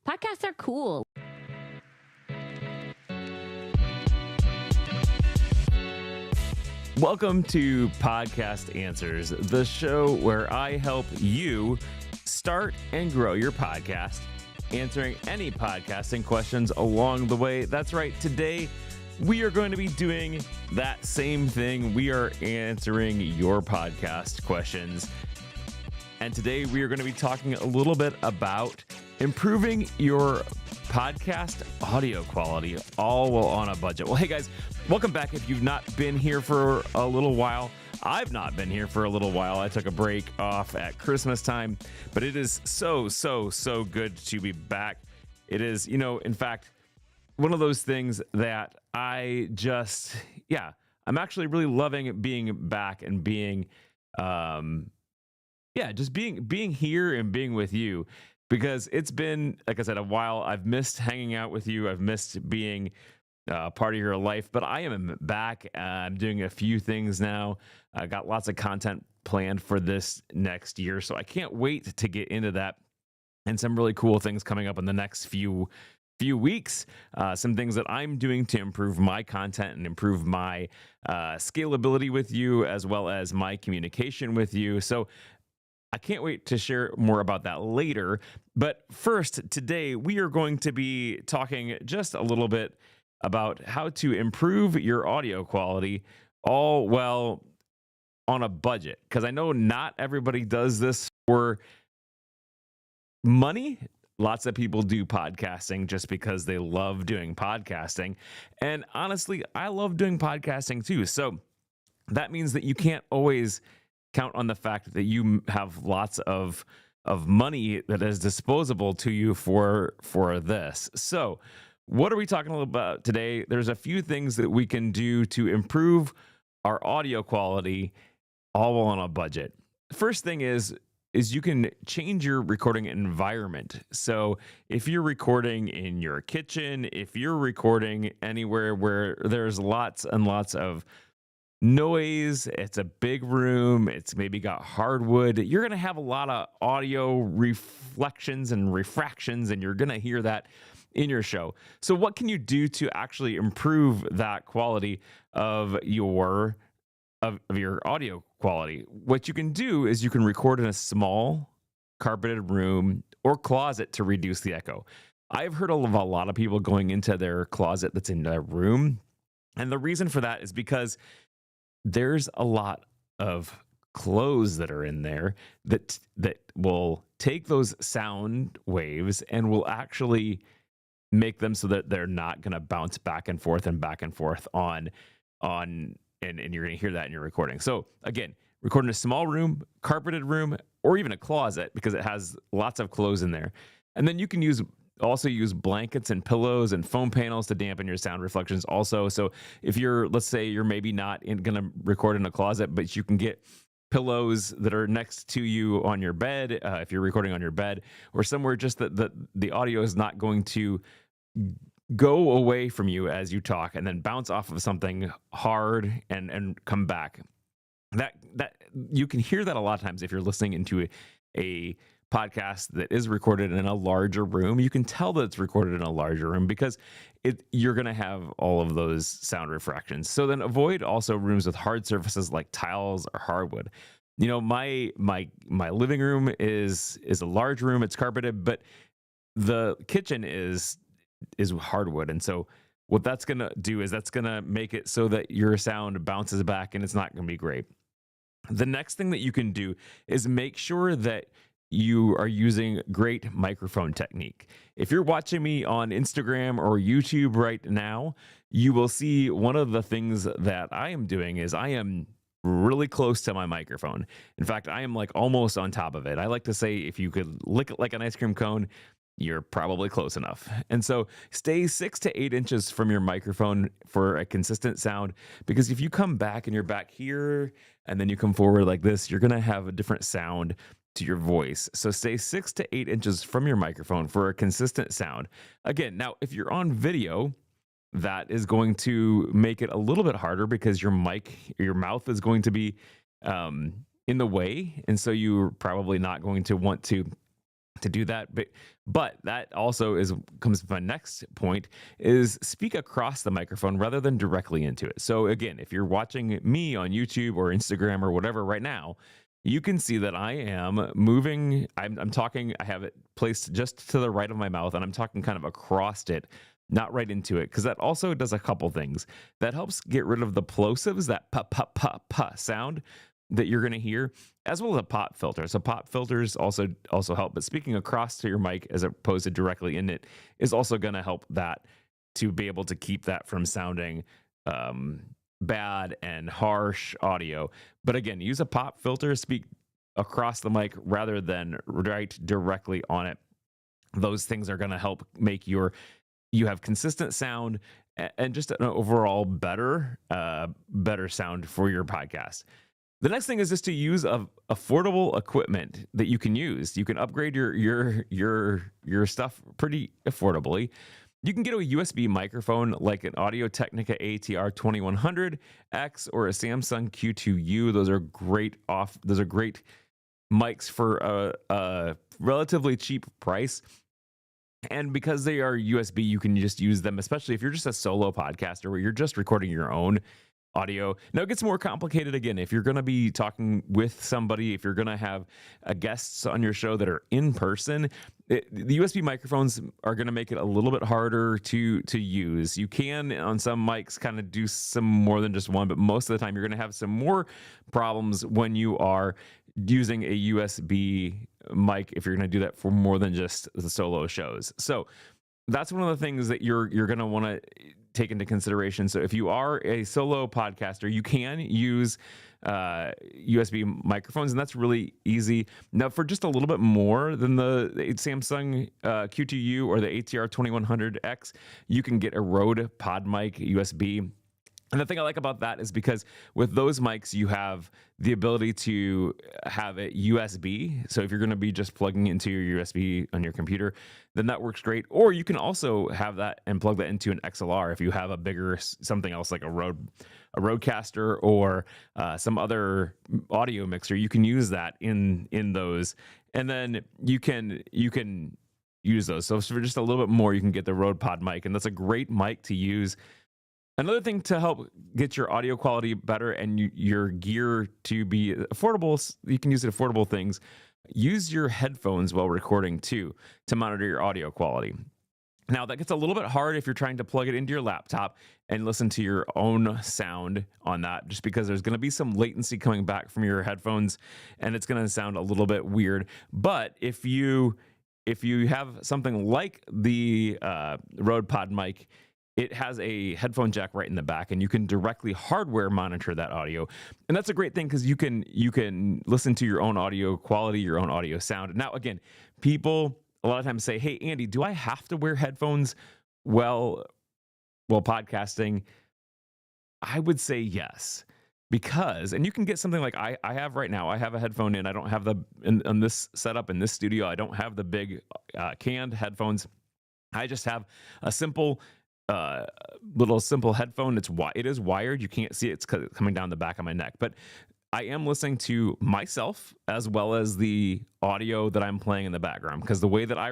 Podcasts are cool. Welcome to Podcast Answers, the show where I help you start and grow your podcast, answering any podcasting questions along the way. That's right. Today, we are going to be doing that same thing. We are answering your podcast questions. And today, we are going to be talking a little bit about improving your podcast audio quality, all while on a budget. Well, hey guys, welcome back. If you've not been here for a little while, I've not been here for a little while. I took a break off at Christmas time, but it is so good to be back. It is, in fact, one of those things that I'm actually really loving being back and being, just being here and being with you. Because it's been, like I said, a while. I've missed hanging out with you. I've missed being part of your life. But I am back. I'm doing a few things now. I got lots of content planned for this next year. So I can't wait to get into that. And some really cool things coming up in the next few weeks. Some things that I'm doing to improve my content and improve my scalability with you, as well as my communication with you. So I can't wait to share more about that later. But first, today, we are going to be talking just a little bit about how to improve your audio quality, all well on a budget. Because I know not everybody does this for money. Lots of people do podcasting just because they love doing podcasting. And honestly, I love doing podcasting too. So that means that you can't always count on the fact that you have lots of money that is disposable to you for this. So what are we talking about today? There's a few things that we can do to improve our audio quality all on a budget. First thing is you can change your recording environment. So if you're recording in your kitchen, if you're recording anywhere where there's lots and lots of noise, it's a big room, it's maybe got hardwood, you're going to have a lot of audio reflections and refractions, and you're going to hear that in your show. So what can you do to actually improve that quality of your audio quality? What you can do is you can record in a small carpeted room or closet to reduce the echo. I've heard of a lot of people going into their closet that's in their room, and the reason for that is because there's a lot of clothes that are in there that will take those sound waves and will actually make them so that they're not going to bounce back and forth on and you're going to hear that in your recording. So again, record in a small room, carpeted room, or even a closet because it has lots of clothes in there. And then you can also use blankets and pillows and foam panels to dampen your sound reflections also. So if let's say you're maybe not going to record in a closet, but you can get pillows that are next to you on your bed, if you're recording on your bed, or somewhere just that the audio is not going to go away from you as you talk and then bounce off of something hard and come back. That you can hear that a lot of times if you're listening into a podcast that is recorded in a larger room. You can tell that it's recorded in a larger room because you're going to have all of those sound refractions. So then avoid also rooms with hard surfaces like tiles or hardwood. My living room is a large room. It's carpeted, but the kitchen is hardwood. And so what that's going to do is that's going to make it so that your sound bounces back and it's not going to be great. The next thing that you can do is make sure that you are using great microphone technique. If you're watching me on Instagram or YouTube right now, you will see one of the things that I am doing is I am really close to my microphone. In fact, I am like almost on top of it. I like to say if you could lick it like an ice cream cone, you're probably close enough. And so stay 6 to 8 inches from your microphone for a consistent sound, because if you come back and you're back here and then you come forward like this, you're going to have a different sound to your voice. So stay 6 to 8 inches from your microphone for a consistent sound. Again, now if you're on video, that is going to make it a little bit harder because your mouth is going to be in the way. And so you're probably not going to want to to do that. But that also comes to my next point, is speak across the microphone rather than directly into it. So again, if you're watching me on YouTube or Instagram or whatever right now, you can see that I am moving. I'm talking. I have it placed just to the right of my mouth, and I'm talking kind of across it, not right into it, because that also does a couple things. That helps get rid of the plosives, that pa pa pa pa sound that you're going to hear, as well as a pop filter. So pop filters also help, but speaking across to your mic as opposed to directly in it is also going to help that, to be able to keep that from sounding bad and harsh audio. But again, use a pop filter, speak across the mic rather than right directly on it. Those things are going to help make you have consistent sound and just an overall better sound for your podcast. The next thing is just to use affordable equipment that you can use. You can upgrade your stuff pretty affordably. You can get a USB microphone like an Audio-Technica ATR 2100X or a Samsung Q2U. Those are great mics for a relatively cheap price. And because they are USB, you can just use them, especially if you're just a solo podcaster where you're just recording your own audio. Now it gets more complicated again if you're going to be talking with somebody, if you're going to have guests on your show that are in person. The USB microphones are going to make it a little bit harder to use. You can on some mics kind of do some more than just one, but most of the time you're going to have some more problems when you are using a USB mic if you're going to do that for more than just the solo shows. So that's one of the things that you're going to want to take into consideration. So if you are a solo podcaster, you can use USB microphones, and that's really easy. Now, for just a little bit more than the Samsung Q2U or the ATR 2100X, you can get a Rode PodMic USB. And the thing I like about that is because with those mics, you have the ability to have it USB. So if you're going to be just plugging into your USB on your computer, then that works great. Or you can also have that and plug that into an XLR if you have a bigger something else like a Rodecaster or some other audio mixer. You can use that in those, and then you can use those. So for just a little bit more, you can get the Rode PodMic, and that's a great mic to use. Another thing to help get your audio quality better and your gear to be affordable, you can use affordable things. Use your headphones while recording too to monitor your audio quality. Now, that gets a little bit hard if you're trying to plug it into your laptop and listen to your own sound on that, just because there's going to be some latency coming back from your headphones and it's going to sound a little bit weird. But if you have something like the Rode PodMic, it has a headphone jack right in the back, and you can directly hardware monitor that audio. And that's a great thing because you can listen to your own audio quality, your own audio sound. Now, again, people a lot of times say, "Hey, Andy, do I have to wear headphones while podcasting?" I would say yes, because, and you can get something like I have right now. I have a headphone in. I don't have in this setup in this studio. I don't have the big canned headphones. I just have a simple headphone. It is wired. You can't see it. It's coming down the back of my neck, but I am listening to myself as well as the audio that I'm playing in the background, because the way that I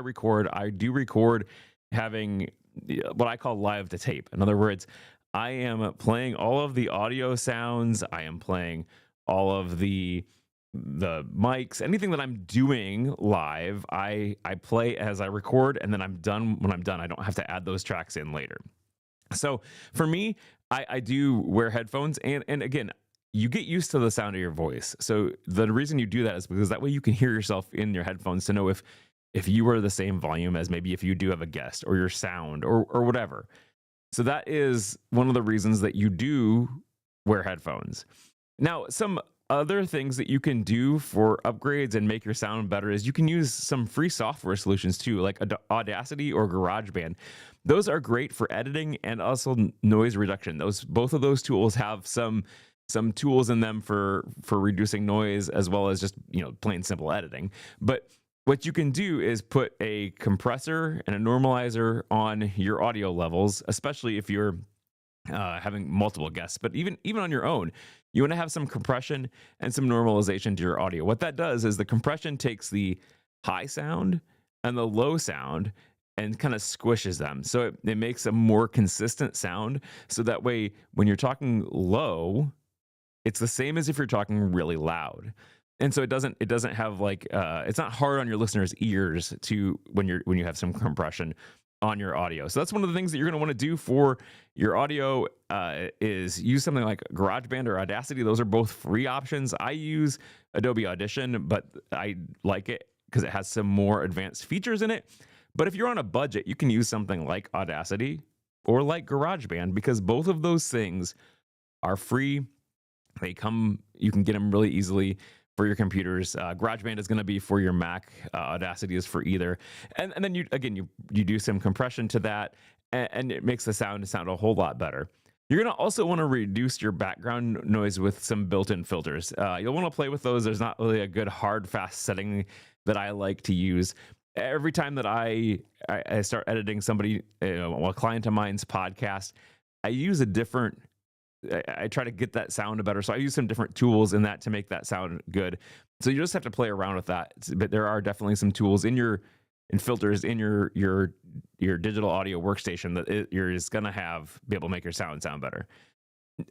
do record having what I call live to tape. In other words, I am playing all of the audio sounds. I am playing all of the mics, anything that I'm doing live, I play as I record, and then I'm done. When I'm done, I don't have to add those tracks in later. So for me, I do wear headphones, and again, you get used to the sound of your voice. So the reason you do that is because that way you can hear yourself in your headphones to know if you are the same volume as maybe if you do have a guest, or your sound or whatever. So that is one of the reasons that you do wear headphones. Now, some other things that you can do for upgrades and make your sound better is you can use some free software solutions too, like Audacity or GarageBand. Those are great for editing and also noise reduction. Both of those tools have some tools in them for reducing noise, as well as just, plain simple editing. But what you can do is put a compressor and a normalizer on your audio levels, especially if you're having multiple guests, but even on your own, you want to have some compression and some normalization to your audio. What that does is the compression takes the high sound and the low sound and kind of squishes them. So it makes a more consistent sound. So that way, when you're talking low, it's the same as if you're talking really loud. And so it doesn't have like it's not hard on your listeners' ears to when you have some compression on your audio. So that's one of the things that you're going to want to do for your audio is use something like GarageBand or Audacity. Those are both free options. I use Adobe Audition, but I like it because it has some more advanced features in it. But if you're on a budget, you can use something like Audacity or like GarageBand because both of those things are free. You can get them really easily for your computers. GarageBand is going to be for your Mac. Audacity is for either. And then you do some compression to that, and it makes the sound a whole lot better. You're going to also want to reduce your background noise with some built-in filters. You'll want to play with those. There's not really a good hard, fast setting that I like to use. Every time that I start editing a client of mine's podcast, I use a different I try to get that sound better. So I use some different tools in that to make that sound good. So you just have to play around with that. But there are definitely some tools in filters in your digital audio workstation that you're just gonna be able to make your sound better.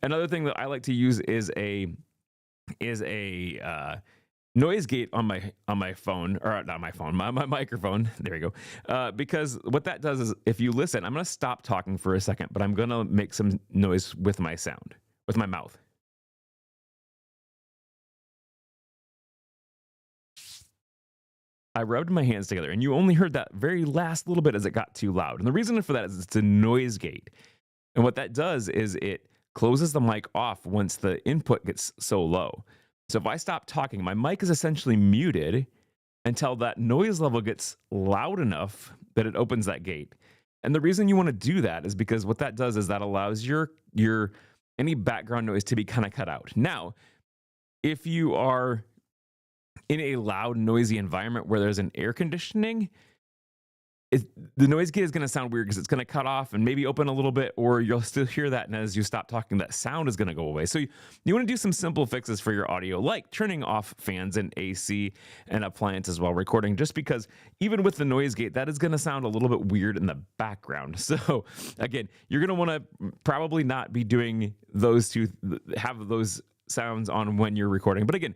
Another thing that I like to use is a noise gate on my phone, or not my phone, my microphone. There you go. Because what that does is, if you listen, I'm going to stop talking for a second, but I'm going to make some noise with my sound, with my mouth. I rubbed my hands together, and you only heard that very last little bit as it got too loud. And the reason for that is it's a noise gate. And what that does is it closes the mic off once the input gets so low. So if I stop talking, my mic is essentially muted until that noise level gets loud enough that it opens that gate. And the reason you want to do that is because what that does is that allows your any background noise to be kind of cut out. Now, if you are in a loud, noisy environment where there's an air conditioning, the noise gate is going to sound weird because it's going to cut off and maybe open a little bit, or you'll still hear that. And as you stop talking, that sound is going to go away. So you want to do some simple fixes for your audio, like turning off fans and AC and appliances while recording, just because even with the noise gate, that is going to sound a little bit weird in the background. So again, you're going to want to probably not be doing have those sounds on when you're recording. But again,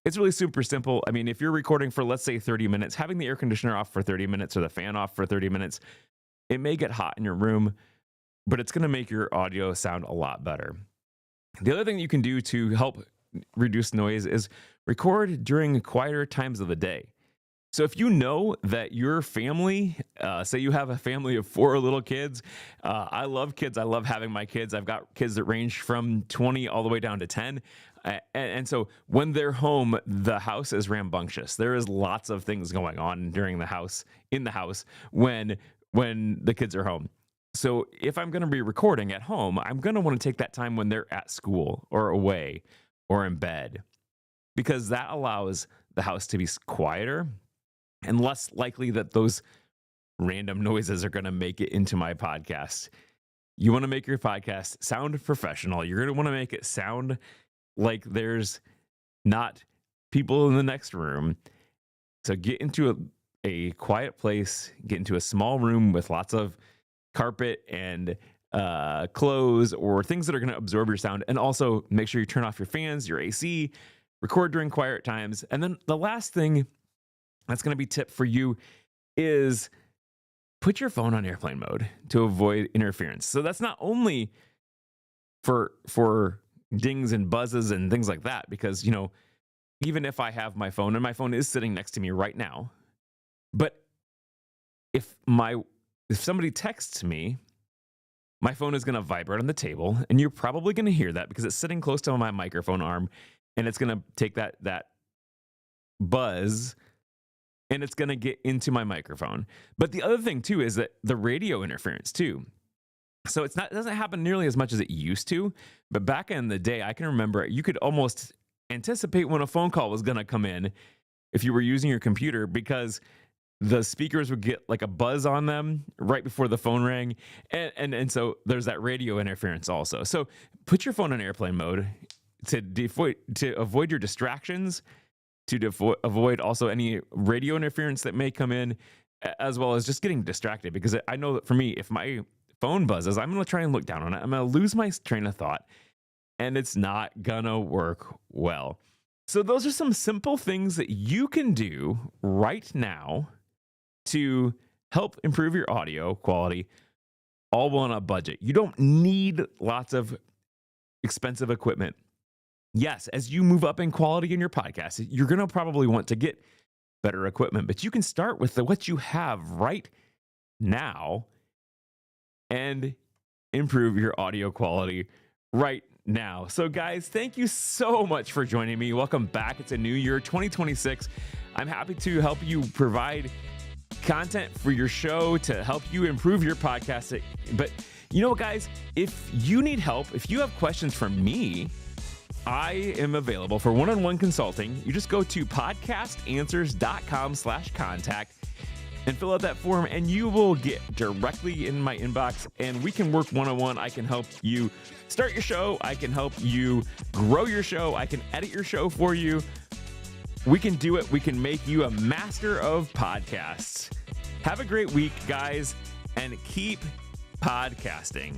it's really super simple. I mean, if you're recording for, let's say, 30 minutes, having the air conditioner off for 30 minutes or the fan off for 30 minutes, it may get hot in your room, but it's going to make your audio sound a lot better. The other thing you can do to help reduce noise is record during quieter times of the day. So if you know that your family, say you have a family of 4 little kids, I love kids. I love having my kids. I've got kids that range from 20 all the way down to 10. And so when they're home, the house is rambunctious. There is lots of things going on in the house when the kids are home. So if I'm going to be recording at home, I'm going to want to take that time when they're at school or away or in bed, because that allows the house to be quieter and less likely that those random noises are going to make it into my podcast. You want to make your podcast sound professional. You're going to want to make it sound like there's not people in the next room. So get into a quiet place, get into a small room with lots of carpet and clothes or things that are going to absorb your sound. And also make sure you turn off your fans, your AC, record during quiet times. And then the last thing that's going to be tip for you is put your phone on airplane mode to avoid interference. So that's not only for dings and buzzes and things like that, because, even if I have my phone and my phone is sitting next to me right now, but if somebody texts me, my phone is going to vibrate on the table, and you're probably going to hear that because it's sitting close to my microphone arm, and it's going to take that buzz and it's going to get into my microphone. But the other thing too is that the radio interference too. So it doesn't happen nearly as much as it used to, but back in the day, I can remember you could almost anticipate when a phone call was going to come in if you were using your computer, because the speakers would get like a buzz on them right before the phone rang. And so there's that radio interference also. So put your phone on airplane mode to avoid your distractions to avoid also any radio interference that may come in, as well as just getting distracted. Because I know that for me, if my phone buzzes, I'm going to try and look down on it. I'm going to lose my train of thought, and it's not going to work well. So those are some simple things that you can do right now to help improve your audio quality, all on a budget. You don't need lots of expensive equipment. Yes, as you move up in quality in your podcast, you're going to probably want to get better equipment, but you can start with what you have right now and improve your audio quality right now. So guys, thank you so much for joining me. Welcome back. It's a new year, 2026. I'm happy to help you provide content for your show to help you improve your podcast. But you know what, guys, if you need help, if you have questions for me, I am available for one-on-one consulting. You just go to podcastanswers.com/contact and fill out that form, and you will get directly in my inbox, and we can work one-on-one. I can help you start your show. I can help you grow your show. I can edit your show for you. We can do it. We can make you a master of podcasts. Have a great week, guys, and keep podcasting.